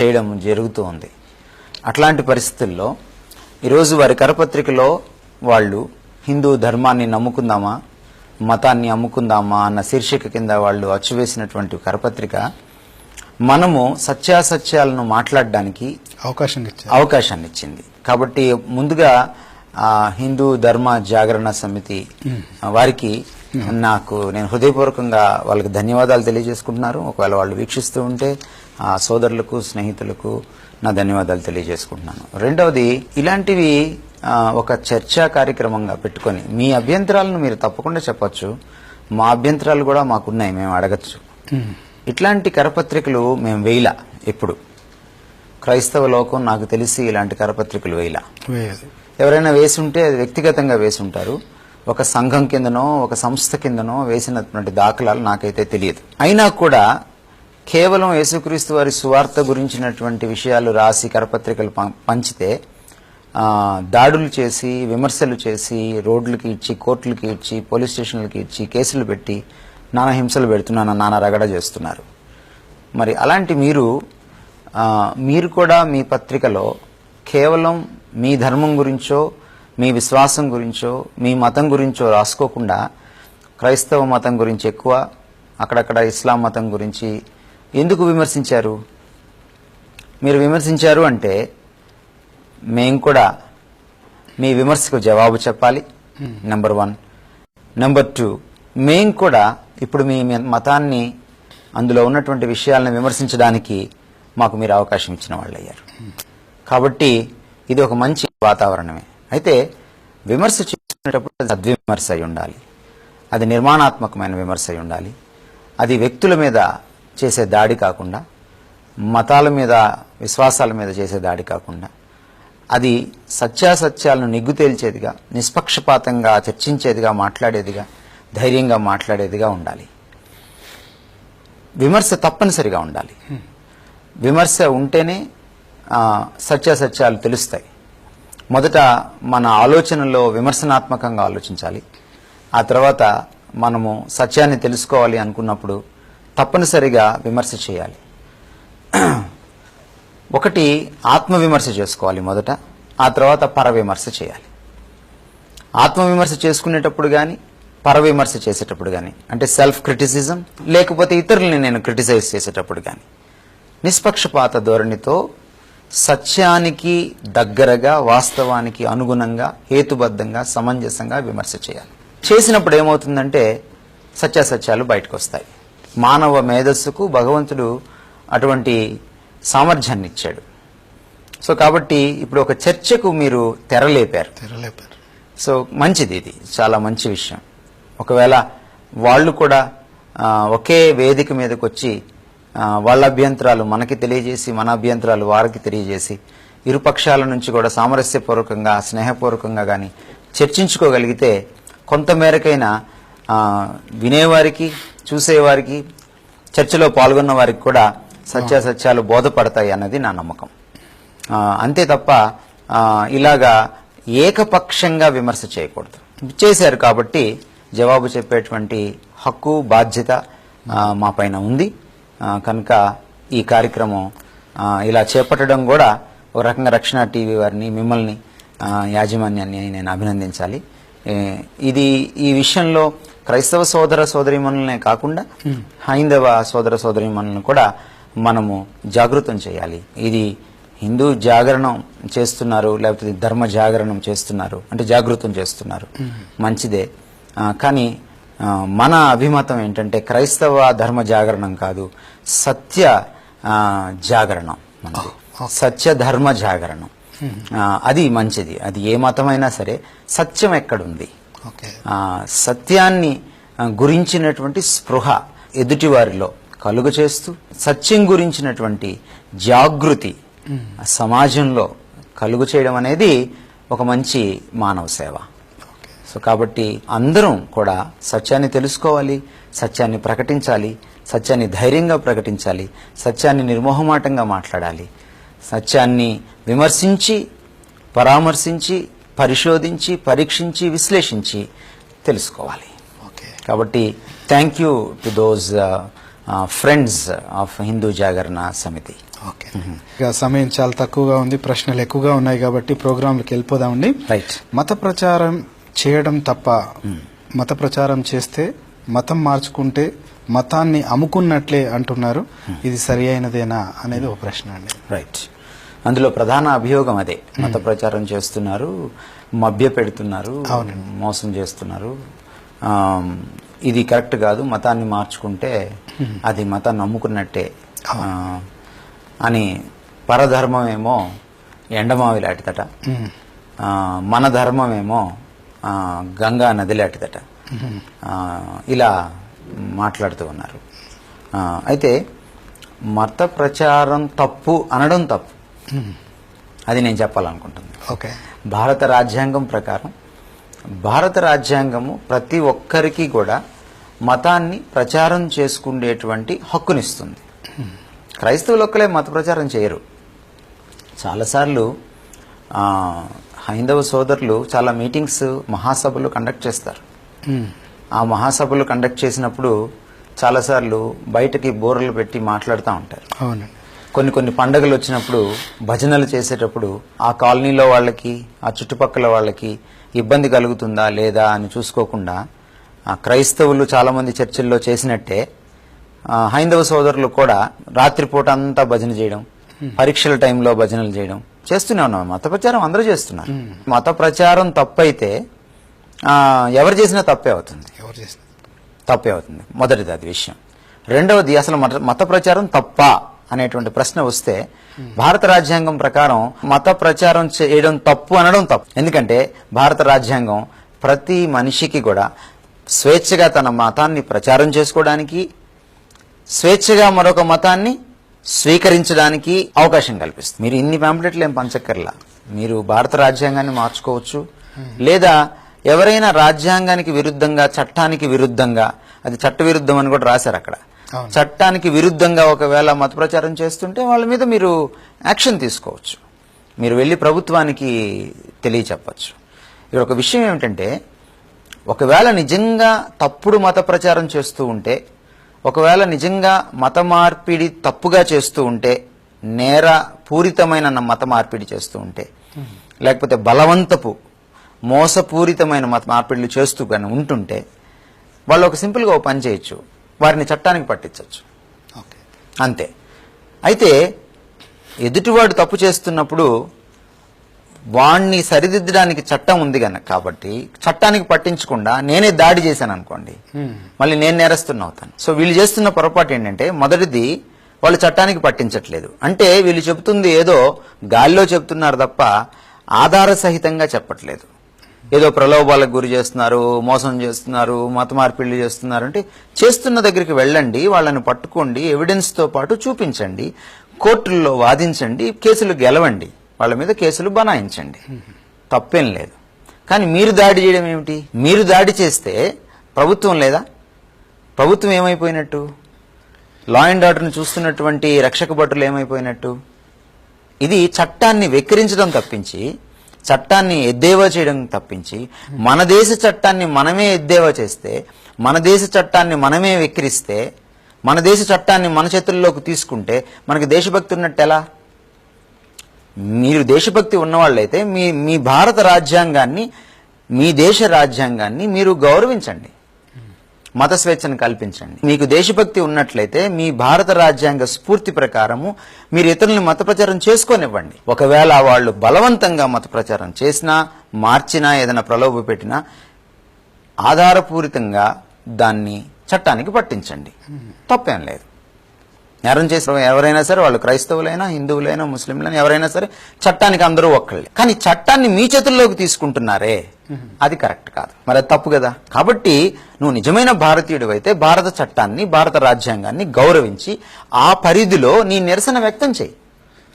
చేయడం జరుగుతూ ఉంది. అట్లాంటి పరిస్థితుల్లో ఈరోజు వారి కరపత్రికలో వాళ్ళు హిందూ ధర్మాన్ని నమ్ముకుందామా, మతాన్ని అమ్ముకుందామా అన్న శీర్షిక కింద వాళ్ళు అచ్చువేసినటువంటి కరపత్రిక మనము సత్యాసత్యాలను మాట్లాడడానికి అవకాశాన్ని ఇచ్చింది. కాబట్టి ముందుగా హిందూ ధర్మ జాగరణ సమితి వారికి నేను హృదయపూర్వకంగా వాళ్ళకి ధన్యవాదాలు తెలియజేసుకుంటున్నారు. ఒకవేళ వాళ్ళు వీక్షిస్తూ ఉంటే ఆ సోదరులకు, స్నేహితులకు నా ధన్యవాదాలు తెలియజేసుకుంటున్నాను. రెండవది, ఇలాంటివి ఒక చర్చా కార్యక్రమంగా పెట్టుకొని మీ అభ్యంతరాలను మీరు తప్పకుండా చెప్పొచ్చు. మా అభ్యంతరాలు కూడా మాకున్నాయి, మేము అడగచ్చు. ఇట్లాంటి కరపత్రికలు మేము వేయలా. ఎప్పుడు క్రైస్తవ లోకం నాకు తెలిసి ఇలాంటి కరపత్రికలు వేయలా. ఎవరైనా వేసి ఉంటే అది వ్యక్తిగతంగా వేసి ఉంటారు. ఒక సంఘం కిందనో ఒక సంస్థ కిందనో వేసినటువంటి దాఖలాలు నాకైతే తెలియదు. అయినా కూడా కేవలం యేసుక్రీస్తు వారి సువార్త గురించినటువంటి విషయాలు రాసి కరపత్రికలు పంచితే దాడులు చేసి, విమర్శలు చేసి, రోడ్లకి ఇచ్చి, కోర్టులకి ఇచ్చి, పోలీస్ స్టేషన్లకి ఇచ్చి, కేసులు పెట్టి నానా హింసలు పెడుతున్నాను, నానా రగడ చేస్తున్నారు. మరి అలాంటి మీరు కూడా మీ పత్రికలో కేవలం మీ ధర్మం గురించో, మీ విశ్వాసం గురించో, మీ మతం గురించో రాసుకోకుండా క్రైస్తవ మతం గురించి ఎక్కువ, అక్కడక్కడ ఇస్లాం మతం గురించి ఎందుకు విమర్శించారు? మీరు విమర్శించారు అంటే మేము కూడా మీ విమర్శకు జవాబు చెప్పాలి, నెంబర్ 1. నెంబర్ 2, మేము కూడా ఇప్పుడు మీ మతాన్ని, అందులో ఉన్నటువంటి విషయాలను విమర్శించడానికి మాకు మీరు అవకాశం ఇచ్చిన వాళ్ళు అయ్యారు. కాబట్టి ఇది ఒక మంచి వాతావరణమే. అయితే విమర్శ చేసుకునేటప్పుడు సద్విమర్శ అయి ఉండాలి, అది నిర్మాణాత్మకమైన విమర్శ అయి ఉండాలి. అది వ్యక్తుల మీద చేసే దాడి కాకుండా, మతాల మీద, విశ్వాసాల మీద చేసే దాడి కాకుండా, అది సత్యాసత్యాలను నిగ్గు తేల్చేదిగా, నిష్పక్షపాతంగా చర్చించేదిగా, మాట్లాడేదిగా, ధైర్యంగా మాట్లాడేదిగా ఉండాలి. విమర్శ తప్పనిసరిగా ఉండాలి. విమర్శ ఉంటేనే సత్యాసత్యాలు తెలుస్తాయి. మొదట మన ఆలోచనలో విమర్శనాత్మకంగా ఆలోచించాలి. ఆ తర్వాత మనము సత్యాన్ని తెలుసుకోవాలి అనుకున్నప్పుడు తప్పనిసరిగా విమర్శ చేయాలి. ఒకటి, ఆత్మవిమర్శ చేసుకోవాలి మొదట, ఆ తర్వాత పరవిమర్శ చేయాలి. ఆత్మవిమర్శ చేసుకునేటప్పుడు కానీ, పరవిమర్శ చేసేటప్పుడు కానీ, అంటే సెల్ఫ్ క్రిటిసిజం, లేకపోతే ఇతరుల్ని నేను క్రిటిసైజ్ చేసేటప్పుడు కానీ నిష్పక్షపాత ధోరణితో సత్యానికి దగ్గరగా, వాస్తవానికి అనుగుణంగా, హేతుబద్ధంగా, సమంజసంగా విమర్శ చేయాలి. చేసినప్పుడు ఏమవుతుందంటే సత్యాసత్యాలు బయటకు వస్తాయి. మానవ మేధస్సుకు భగవంతుడు అటువంటి సామర్థ్యాన్ని ఇచ్చాడు. సో కాబట్టి ఇప్పుడు ఒక చర్చకు మీరు తెరలేపారు. సో మంచిది, ఇది చాలా మంచి విషయం. ఒకవేళ వాళ్ళు కూడా ఒకే వేదిక మీదకి వచ్చి వాళ్ళ అభ్యంతరాలు మనకి తెలియజేసి, మన అభ్యంతరాలు వారికి తెలియజేసి, ఇరుపక్షాల నుంచి కూడా సామరస్యపూర్వకంగా, స్నేహపూర్వకంగా కానీ చర్చించుకోగలిగితే కొంతమేరకైనా వినేవారికి, చూసేవారికి, చర్చలో పాల్గొన్న వారికి కూడా సత్యాసత్యాలు బోధపడతాయి అన్నది నా నమ్మకం. అంతే తప్ప ఇలాగా ఏకపక్షంగా విమర్శ చేయకూడదు. చేశారు కాబట్టి జవాబు చెప్పేటువంటి హక్కు, బాధ్యత మా పైన ఉంది. కనుక ఈ కార్యక్రమం ఇలా చేపట్టడం కూడా ఒక రకంగా రక్షణ టీవీ వారిని, మిమ్మల్ని, యాజమాన్యాన్ని నేను అభినందించాలి. ఈ విషయంలో క్రైస్తవ సోదర సోదరీమణులనే కాకుండా హైందవ సోదర సోదరీమణులను కూడా మనము జాగృతం చేయాలి. ఇది హిందూ జాగరణం చేస్తున్నారు, లేకపోతే ధర్మ జాగరణం చేస్తున్నారు అంటే జాగృతం చేస్తున్నారు, మంచిదే. కానీ మన అభిమతం ఏంటంటే క్రైస్తవ ధర్మ జాగరణం కాదు, సత్య జాగరణం మనది, సత్య ధర్మ జాగరణం. అది మంచిది. అది ఏ మతమైనా సరే సత్యం ఎక్కడుంది, సత్యాన్ని గురించినటువంటి స్పృహ ఎదుటివారిలో కలుగ చేస్తూ, సత్యం గురించినటువంటి జాగృతి సమాజంలో కలుగు చేయడం అనేది ఒక మంచి మానవ సేవ. సో కాబట్టి అందరం కూడా సత్యాన్ని తెలుసుకోవాలి, సత్యాన్ని ప్రకటించాలి, సత్యాన్ని ధైర్యంగా ప్రకటించాలి, సత్యాన్ని నిర్మోహమాటంగా మాట్లాడాలి, సత్యాన్ని విమర్శించి, పరామర్శించి, పరిశోధించి, పరీక్షించి, విశ్లేషించి తెలుసుకోవాలి. కాబట్టి thank you to those friends of Hindu జాగరణ సమితి. ఓకే, ఇక సమయం చాలా తక్కువగా ఉంది, ప్రశ్నలు ఎక్కువగా ఉన్నాయి కాబట్టి ప్రోగ్రాంలకు వెళ్ళిపోదామండి. రైట్. మత ప్రచారం చేయడం తప్ప, మత ప్రచారం చేస్తే మతం మార్చుకుంటే మతాన్ని అమ్ముకున్నట్లే అంటున్నారు, ఇది సరి అయినదేనా అనేది ఒక ప్రశ్న అండి. రైట్. అందులో ప్రధాన అభియోగం అదే, మత ప్రచారం చేస్తున్నారు, మభ్య పెడుతున్నారు, మోసం చేస్తున్నారు, ఇది కరెక్ట్ కాదు, మతాన్ని మార్చుకుంటే అది మతాన్ని నమ్ముకున్నట్టే అని. పరధర్మమేమో ఎండమావి లాంటిదట, మన ధర్మమేమో గంగా నది లాంటిదట, ఇలా మాట్లాడుతూ ఉన్నారు. అయితే మత ప్రచారం తప్పు అనడం తప్పు, అది నేను చెప్పాలనుకుంటున్నాను. ఓకే. భారత రాజ్యాంగం ప్రకారం, భారత రాజ్యాంగము ప్రతి ఒక్కరికి కూడా మతాన్ని ప్రచారం చేసుకునేటువంటి హక్కునిస్తుంది. క్రైస్తవులు ఒక్కలే మత ప్రచారం చేయరు. చాలాసార్లు హైందవ సోదరులు చాలా మీటింగ్స్, మహాసభలు కండక్ట్ చేస్తారు. ఆ మహాసభలు కండక్ట్ చేసినప్పుడు చాలాసార్లు బయటకి బోర్లు పెట్టి మాట్లాడుతూ ఉంటారు. కొన్ని పండుగలు వచ్చినప్పుడు, భజనలు చేసేటప్పుడు ఆ కాలనీలో వాళ్ళకి, ఆ చుట్టుపక్కల వాళ్ళకి ఇబ్బంది కలుగుతుందా లేదా అని చూసుకోకుండా క్రైస్తవులు చాలామంది చర్చిల్లో చేసినట్టే హైందవ సోదరులు కూడా రాత్రిపూట అంతా భజన చేయడం, పరీక్షల టైంలో భజనలు చేయడం చేస్తూనే ఉన్నాం. మత ప్రచారం అందరూ చేస్తున్నారు. మత ప్రచారం తప్పైతే ఎవరు చేసినా తప్పే అవుతుంది. మొదటిది అది విషయం. రెండవది, అసలు మత ప్రచారం తప్పా అనేటువంటి ప్రశ్న వస్తే భారత రాజ్యాంగం ప్రకారం మత ప్రచారం చేయడం తప్పు అనడం తప్పు. ఎందుకంటే భారత రాజ్యాంగం ప్రతి మనిషికి కూడా స్వేచ్ఛగా తన మతాన్ని ప్రచారం చేసుకోవడానికి, స్వేచ్ఛగా మరొక మతాన్ని స్వీకరించడానికి అవకాశం కల్పిస్తుంది. మీరు ఇన్ని పాంప్లెట్లు ఏం పంచక్కర్లా, మీరు భారత రాజ్యాంగాన్ని మార్చుకోవచ్చు. లేదా ఎవరైనా రాజ్యాంగానికి విరుద్ధంగా, చట్టానికి విరుద్ధంగా, అది చట్ట విరుద్ధం అని కూడా రాశారు అక్కడ, చట్టానికి విరుద్ధంగా ఒకవేళ మత ప్రచారం చేస్తుంటే వాళ్ళ మీద మీరు యాక్షన్ తీసుకోవచ్చు. మీరు వెళ్ళి ప్రభుత్వానికి తెలియచెప్పచ్చు. ఇక్కడ ఒక విషయం ఏమిటంటే, ఒకవేళ నిజంగా తప్పుడు మత ప్రచారం చేస్తూ ఉంటే, ఒకవేళ నిజంగా మత మార్పిడి తప్పుగా చేస్తూ ఉంటే, నేర పూరితమైన మత మార్పిడి చేస్తూ ఉంటే, లేకపోతే బలవంతపు మోసపూరితమైన మత మార్పిడిలు చేస్తూ కానీ ఉంటుంటే, వాళ్ళు ఒక సింపుల్గా ఒక పని చేయొచ్చు, వారిని చట్టానికి పట్టించవచ్చు, అంతే. అయితే ఎదుటివాడు తప్పు చేస్తున్నప్పుడు వాణ్ణి సరిదిద్దడానికి చట్టం ఉంది కాబట్టి చట్టానికి పట్టించకుండా నేనే దాడి చేశాను అనుకోండి, మళ్ళీ నేను నేరస్తున్న అవుతాను. సో వీళ్ళు చేస్తున్న పొరపాటు ఏంటంటే, మొదటిది వాళ్ళు చట్టానికి పట్టించట్లేదు. అంటే వీళ్ళు చెబుతుంది ఏదో గాలిలో చెబుతున్నారు తప్ప ఆధార సహితంగా చెప్పట్లేదు. ఏదో ప్రలోభాలకు గురి చేస్తున్నారు, మోసం చేస్తున్నారు, మత మార్పిళ్లు చేస్తున్నారు అంటే, చేస్తున్న దగ్గరికి వెళ్ళండి, వాళ్ళని పట్టుకోండి, ఎవిడెన్స్తో పాటు చూపించండి, కోర్టుల్లో వాదించండి, కేసులు గెలవండి, వాళ్ళ మీద కేసులు బనాయించండి, తప్పేం లేదు. కానీ మీరు దాడి చేయడం ఏమిటి? మీరు దాడి చేస్తే ప్రభుత్వం లేదా? ప్రభుత్వం ఏమైపోయినట్టు? లా అండ్ ఆర్డర్ని చూస్తున్నటువంటి రక్షక భటులు ఏమైపోయినట్టు? ఇది చట్టాన్ని వెక్కిరించడం తప్పించి, చట్టాన్ని ఎద్దేవా చేయడం తప్పించి, మన దేశ చట్టాన్ని మనమే ఎద్దేవా చేస్తే, మన దేశ చట్టాన్ని మనమే వెక్కిరిస్తే, మన దేశ చట్టాన్ని మన చేతుల్లోకి తీసుకుంటే మనకి దేశభక్తి ఉన్నట్టు ఎలా? మీరు దేశభక్తి ఉన్నవాళ్ళైతే మీ భారత రాజ్యాంగాన్ని, మీ దేశ రాజ్యాంగాన్ని మీరు గౌరవించండి, మత స్వేచ్ఛను కల్పించండి. మీకు దేశభక్తి ఉన్నట్లయితే మీ భారత రాజ్యాంగ స్ఫూర్తి ప్రకారము మీరు ఇతరులను మత ప్రచారం చేసుకోనివ్వండి. ఒకవేళ వాళ్ళు బలవంతంగా మత ప్రచారం చేసినా, మార్చినా, ఏదైనా ప్రలోభ పెట్టినా ఆధారపూరితంగా దాన్ని చట్టానికి పట్టించండి, తప్పేం లేదు. నేరం చేసిన ఎవరైనా సరే, వాళ్ళు క్రైస్తవులైనా, హిందువులైనా, ముస్లింలైనా ఎవరైనా సరే, చట్టానికి అందరూ ఒక్కళ్ళే. కానీ చట్టాన్ని మీ చేతుల్లోకి తీసుకుంటున్నారే, అది కరెక్ట్ కాదు, మరి అది తప్పు కదా. కాబట్టి నువ్వు నిజమైన భారతీయుడు అయితే భారత చట్టాన్ని, భారత రాజ్యాంగాన్ని గౌరవించి ఆ పరిధిలో నీ నిరసన వ్యక్తం చేయి,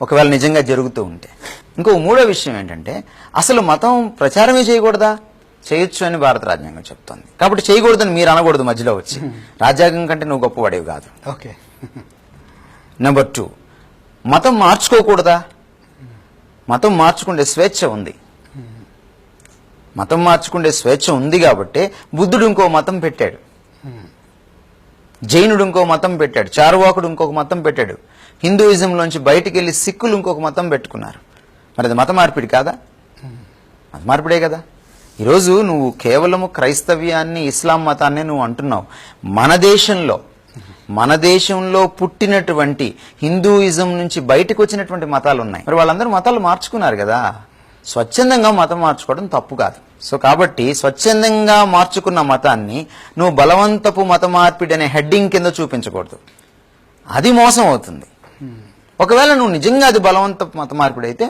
ఒకవేళ నిజంగా జరుగుతూ ఉంటే. ఇంకో మూడో విషయం ఏంటంటే, అసలు మతం ప్రచారమే చేయకూడదా? చేయొచ్చు అని భారత రాజ్యాంగం చెప్తోంది. కాబట్టి చేయకూడదని మీరు అనకూడదు మధ్యలో వచ్చి, రాజ్యాంగం కంటే నువ్వు గొప్పవాడివి కాదు. ఓకే. నెంబర్ 2, మతం మార్చుకోకూడదా? మతం మార్చుకుంటే స్వేచ్ఛ ఉంది. మతం మార్చుకుంటే స్వేచ్ఛ ఉంది కాబట్టి బుద్ధుడు ఇంకో మతం పెట్టాడు, జైనుడు ఇంకో మతం పెట్టాడు, చార్వాకుడు ఇంకొక మతం పెట్టాడు, హిందూయిజంలోంచి బయటికి వెళ్ళి సిక్కులు ఇంకొక మతం పెట్టుకున్నారు. మరి అది మత మార్పిడి కాదా? మత మార్పిడే కదా. ఈరోజు నువ్వు కేవలము క్రైస్తవ్యాన్ని, ఇస్లాం మతాన్ని నువ్వు అంటున్నావు. మన దేశంలో పుట్టినటువంటి హిందూయిజం నుంచి బయటకు వచ్చినటువంటి మతాలు ఉన్నాయి. మరి వాళ్ళందరూ మతాలు మార్చుకున్నారు కదా. స్వచ్ఛందంగా మతం మార్చుకోవడం తప్పు కాదు. సో కాబట్టి స్వచ్ఛందంగా మార్చుకున్న మతాన్ని నువ్వు బలవంతపు మత మార్పిడి అనే హెడ్డింగ్ కింద చూపించకూడదు. అది మోసం అవుతుంది. ఒకవేళ నువ్వు నిజంగా అది బలవంతపు మత మార్పిడి అయితే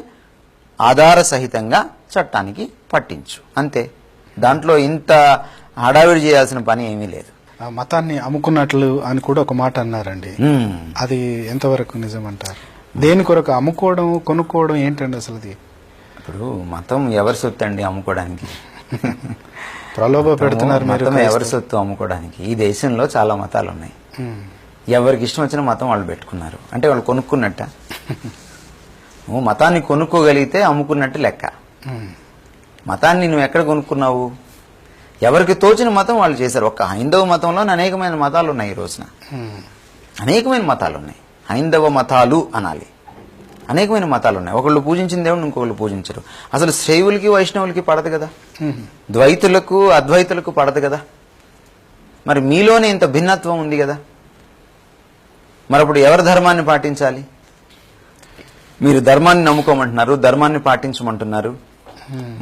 ఆధార సహితంగా చట్టానికి పట్టించు, అంతే. దాంట్లో ఇంత హడావిడి చేయాల్సిన పని ఏమీ లేదు. ఆ మతాన్ని అమ్ముకున్నట్లు అని కూడా ఒక మాట అన్నారండి. అది ఎంతవరకు నిజం అంటారు? దేని కొరకు అమ్ముకోవడం, కొనుక్కోవడం ఏంటండి అసలు? అది ఇప్పుడు మతం ఎవరి సొత్తు అండి అమ్ముకోవడానికి? ప్రలోభ పెడుతున్నారు. మతం ఎవరి సొత్తు అమ్ముకోవడానికి? ఈ దేశంలో చాలా మతాలు ఉన్నాయి. ఎవరికి ఇష్టం వచ్చిన మతం వాళ్ళు పెట్టుకున్నారు. అంటే వాళ్ళు కొనుక్కున్నట్ట? నువ్వు మతాన్ని కొనుక్కోగలిగితే అమ్ముకున్నట్టు లెక్క. మతాన్ని నువ్వు ఎక్కడ కొనుక్కున్నావు? ఎవరికి తోచిన మతం వాళ్ళు చేశారు. ఒక్క హైందవ మతంలోనే అనేకమైన మతాలు ఉన్నాయి. ఈ రోజున అనేకమైన మతాలు ఉన్నాయి. హైందవ మతాలు అనాలి. అనేకమైన మతాలు ఉన్నాయి. ఒకళ్ళు పూజించిన దేవుడు ఇంకొకళ్ళు పూజించరు. అసలు శైవులకి వైష్ణవులకి పడదు కదా, ద్వైతులకు అద్వైతులకు పడదు కదా. మరి మీలోనే ఇంత భిన్నత్వం ఉంది కదా. మరి అప్పుడు ఎవరి ధర్మాన్ని పాటించాలి? మీరు ధర్మాన్ని నమ్ముకోమంటున్నారు, ధర్మాన్ని పాటించమంటున్నారు,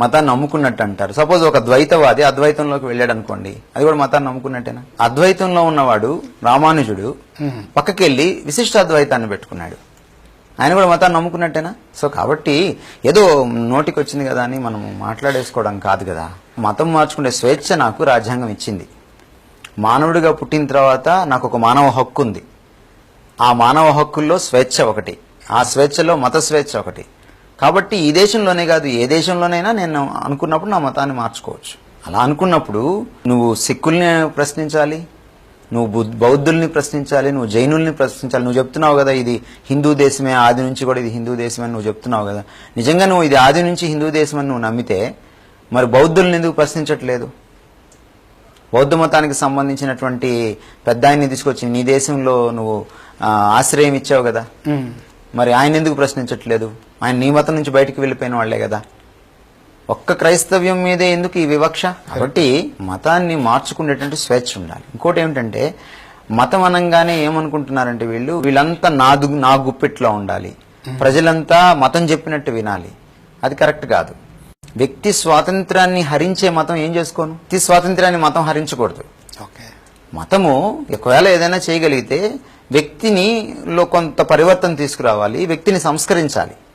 మతాన్ని నమ్ముకున్నట్టు అంటారు. సపోజ్ ఒక ద్వైతవాది అద్వైతంలోకి వెళ్ళాడు అనుకోండి, అది కూడా మతాన్ని నమ్ముకున్నట్టేనా? అద్వైతంలో ఉన్నవాడు రామానుజుడు పక్కకెళ్ళి విశిష్టాద్వైతాన్ని పెట్టుకున్నాడు, ఆయన కూడా మతాన్ని నమ్ముకున్నట్టేనా? సో కాబట్టి ఏదో నోటికి వచ్చింది కదా అని మనం మాట్లాడేసుకోవడం కాదు కదా. మతం మార్చుకునే స్వేచ్ఛ నాకు రాజ్యాంగం ఇచ్చింది. మానవుడిగా పుట్టిన తర్వాత నాకు ఒక మానవ హక్కు ఉంది. ఆ మానవ హక్కుల్లో స్వేచ్ఛ ఒకటి, ఆ స్వేచ్ఛలో మత స్వేచ్ఛ ఒకటి. కాబట్టి ఈ దేశంలోనే కాదు, ఏ దేశంలోనైనా నేను అనుకున్నప్పుడు నా మతాన్ని మార్చుకోవచ్చు. అలా అనుకున్నప్పుడు నువ్వు సిక్కుల్ని ప్రశ్నించాలి, నువ్వు బౌద్ధుల్ని ప్రశ్నించాలి, నువ్వు జైనుల్ని ప్రశ్నించాలి. నువ్వు చెప్తున్నావు కదా ఇది హిందూ దేశమే, ఆది నుంచి కూడా ఇది హిందూ దేశమే అని నువ్వు చెప్తున్నావు కదా. నిజంగా నువ్వు ఇది ఆది నుంచి హిందూ దేశం అని నువ్వు నమ్మితే మరి బౌద్ధుల్ని ఎందుకు ప్రశ్నించట్లేదు? బౌద్ధ మతానికి సంబంధించినటువంటి పెద్ద ఆయన్ని తీసుకొచ్చి నీ దేశంలో నువ్వు ఆశ్రయం ఇచ్చావు కదా, మరి ఆయన ఎందుకు ప్రశ్నించట్లేదు? ఆయన నీ మతం నుంచి బయటికి వెళ్ళిపోయిన వాళ్లే కదా. ఒక్క క్రైస్తవ్యం మీదే ఎందుకు ఈ వివక్ష? కాబట్టి మతాన్ని మార్చుకునేటువంటి స్వేచ్ఛ ఉండాలి. ఇంకోటి ఏమిటంటే, మతం అనగానే ఏమనుకుంటున్నారంటే వీళ్ళంతా నా గుప్పిట్లో ఉండాలి, ప్రజలంతా మతం చెప్పినట్టు వినాలి. అది కరెక్ట్ కాదు. వ్యక్తి స్వాతంత్రాన్ని హరించే మతం ఏం చేసుకోను? వ్యక్తి స్వాతంత్రాన్ని మతం హరించకూడదు. మతము ఒకవేళ ఏదైనా చేయగలిగితే వ్యక్తిలో కొంత పరివర్తన తీసుకురావాలి, వ్యక్తిని సంస్కరించాలి.